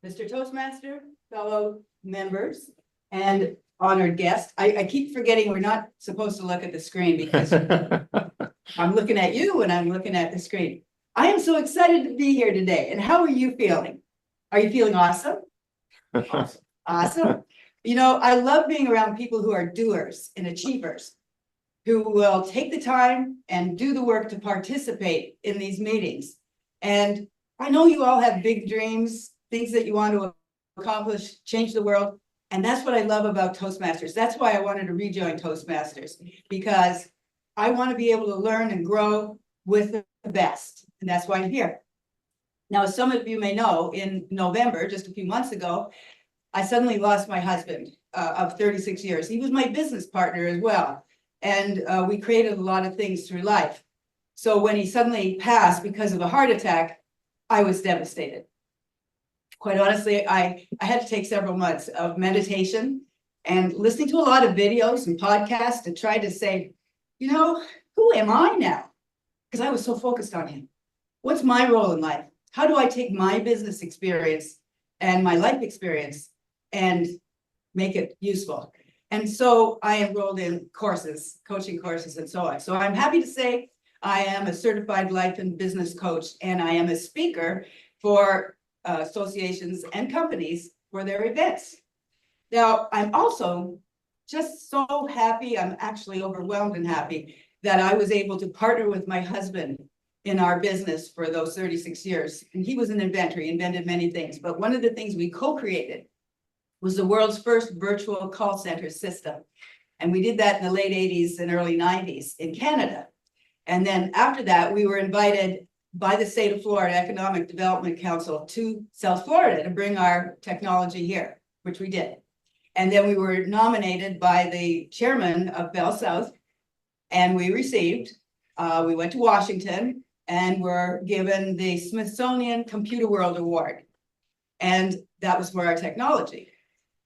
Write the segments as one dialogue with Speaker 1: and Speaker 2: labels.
Speaker 1: Mr. Toastmaster, fellow members, and honored guest. I keep forgetting we're not supposed to look at the screen because I'm looking at you and I'm looking at the screen. I am so excited to be here today. And how are you feeling? Are you feeling awesome? Awesome. You know, I love being around people who are doers and achievers, who will take the time and do the work to participate in these meetings. And I know you all have big dreams, things that you want to accomplish, change the world. And that's what I love about Toastmasters. That's why I wanted to rejoin Toastmasters, because I want to be able to learn and grow with the best. And that's why I'm here. Now, as some of you may know, in November, just a few months ago, I suddenly lost my husband of 36 years. He was my business partner as well. And we created a lot of things through life. So when he suddenly passed because of a heart attack, I was devastated. Quite honestly, I had to take several months of meditation and listening to a lot of videos and podcasts to try to say, you know, who am I now? Because I was so focused on him. What's my role in life? How do I take my business experience and my life experience and make it useful? And so I enrolled in courses, coaching courses, and so on. So I'm happy to say I am a certified life and business coach, and I am a speaker for associations and companies for their events. Now, I'm also just so happy, I'm actually overwhelmed and happy that I was able to partner with my husband in our business for those 36 years. And he was an inventor, he invented many things, but one of the things we co-created was the world's first virtual call center system. And we did that in the late 80s and early 90s in Canada. And then after that, we were invited by the state of Florida Economic Development Council to South Florida to bring our technology here, which we did. And then we were nominated by the chairman of Bell South, and we received, we went to Washington and were given the Smithsonian Computer World Award. And that was for our technology.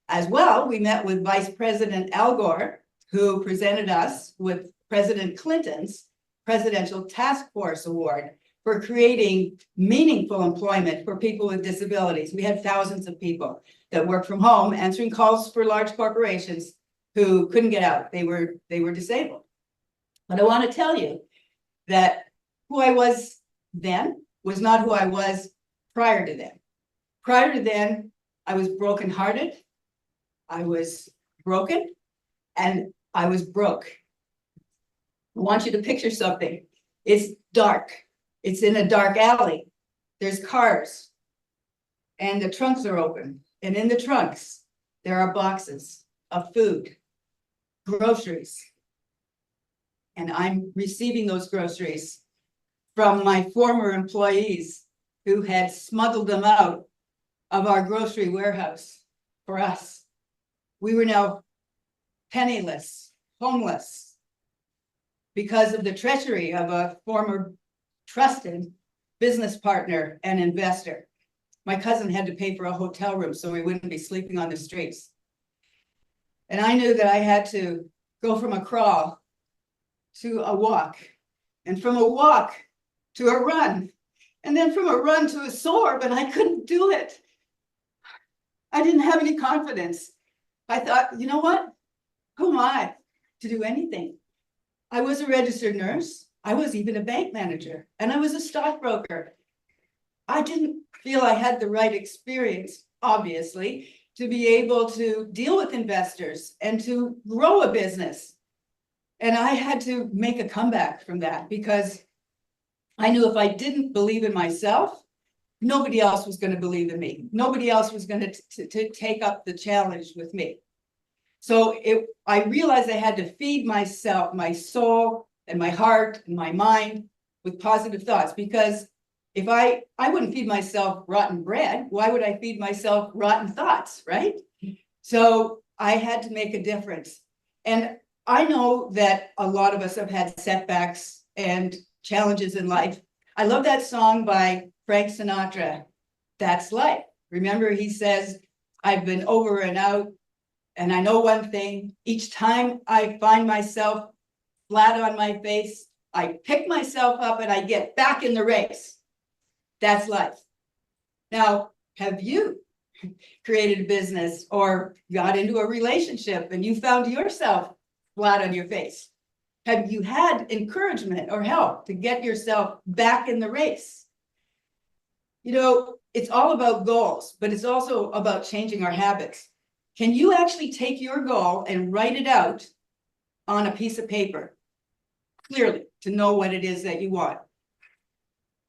Speaker 1: As well, we met with Vice President Al Gore, who presented us with President Clinton's Presidential Task Force Award for creating meaningful employment for people with disabilities. We had thousands of people that worked from home, answering calls for large corporations who couldn't get out. They were disabled. But I want to tell you that who I was then was not who I was prior to then. Prior to then, I was brokenhearted, I was broken, and I was broke. I want you to picture something. It's dark. It's in a dark alley. There's cars, and the trunks are open. And in the trunks, there are boxes of food, groceries. And I'm receiving those groceries from my former employees who had smuggled them out of our grocery warehouse for us. We were now penniless, homeless, because of the treachery of a former trusted business partner and investor. My cousin had to pay for a hotel room so we wouldn't be sleeping on the streets. And I knew that I had to go from a crawl to a walk, and from a walk to a run, and then from a run to a soar, but I couldn't do it. I didn't have any confidence. I thought, you know what? Who am I to do anything? I was a registered nurse. I was even a bank manager, and I was a stockbroker. I didn't feel I had the right experience, obviously, to be able to deal with investors and to grow a business. And I had to make a comeback from that, because I knew if I didn't believe in myself, nobody else was going to believe in me. Nobody else was going to take up the challenge with me. So I realized I had to feed myself, my soul and my heart and my mind with positive thoughts, because if I wouldn't feed myself rotten bread, why would I feed myself rotten thoughts, right? So I had to make a difference. And I know that a lot of us have had setbacks and challenges in life. I love that song by Frank Sinatra, That's Life. Remember, he says, I've been over and out, and I know one thing, each time I find myself flat on my face, I pick myself up and I get back in the race. That's life. Now, have you created a business or got into a relationship and you found yourself flat on your face? Have you had encouragement or help to get yourself back in the race? You know, it's all about goals, but it's also about changing our habits. Can you actually take your goal and write it out on a piece of paper clearly to know what it is that you want?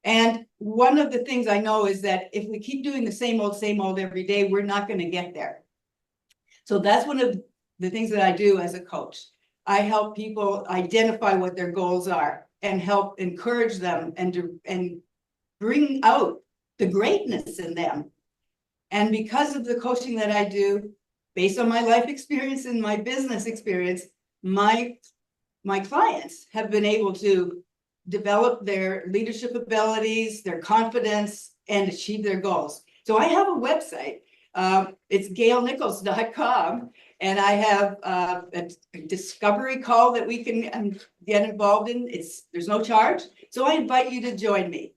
Speaker 1: And one of the things I know is that if we keep doing the same old every day, we're not going to get there. So that's one of the things that I do as a coach. I help people identify what their goals are and help encourage them and bring out the greatness in them. And because of the coaching that I do, based on my life experience and my business experience, my clients have been able to develop their leadership abilities, their confidence, and achieve their goals. So I have a website. It's gailnichols.com, and I have a discovery call that we can get involved in. There's no charge. So I invite you to join me.